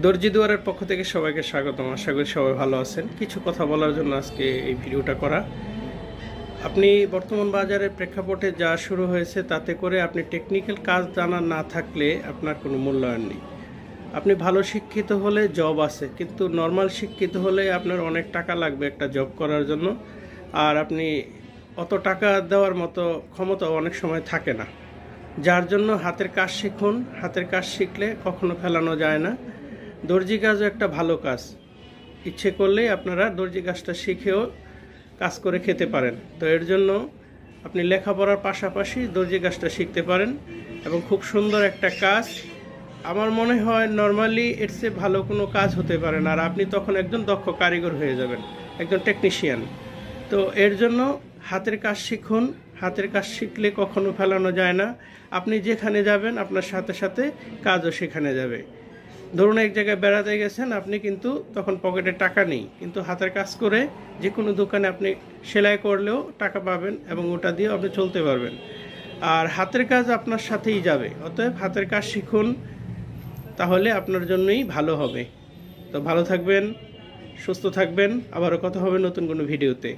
দর্জি দুয়ারের পক্ষ থেকে সবাইকে স্বাগতম। আশা করি সবাই ভালো আছেন। কিছু কথা বলার জন্য আজকে এই ভিডিওটা করা। আপনি বর্তমান বাজারের প্রেক্ষাপটে যা শুরু হয়েছে তাতে করে আপনি টেকনিক্যাল কাজ জানা না থাকলে আপনার কোনো মূল্যায়ন নেই। আপনি ভালো শিক্ষিত হলে জব আছে, কিন্তু নর্মাল শিক্ষিত হলে আপনার অনেক টাকা লাগবে একটা জব করার জন্য, আর আপনি অত টাকা দেওয়ার মতো ক্ষমতা অনেক সময় থাকে না। যার জন্য হাতের কাজ শিখুন। হাতের কাজ শিখলে কখনো ফেলানো যায় না। দর্জি কাজও একটা ভালো কাজ। ইচ্ছে করলেই আপনারা দর্জি কাজটা শিখেও কাজ করে খেতে পারেন। তো এর জন্য আপনি লেখাপড়ার পাশাপাশি দর্জি কাজটা শিখতে পারেন এবং খুব সুন্দর একটা কাজ। আমার মনে হয় নর্মালি এর চেয়ে ভালো কোনো কাজ হতে পারে না, আর আপনি তখন একজন দক্ষ কারিগর হয়ে যাবেন, একজন টেকনিশিয়ান। তো এর জন্য হাতের কাজ শিখুন। হাতের কাজ শিখলে কখনো ফেলানো যায় না। আপনি যেখানে যাবেন আপনার সাথে সাথে কাজও সেখানে যাবে। ধরুন এক জায়গায় বেড়াতে গেছেন, আপনি কিন্তু তখন পকেটে টাকা নেই, কিন্তু হাতের কাজ করে যে কোনো দোকানে আপনি সেলাই করলেও টাকা পাবেন এবং ওটা দিয়ে আপনি চলতে পারবেন। আর হাতের কাজ আপনার সাথেই যাবে। অতএব হাতের কাজ শিখুন, তাহলে আপনার জন্যই ভালো হবে। তো ভালো থাকবেন, সুস্থ থাকবেন। আবারও কথা হবে নতুন কোনো ভিডিওতে।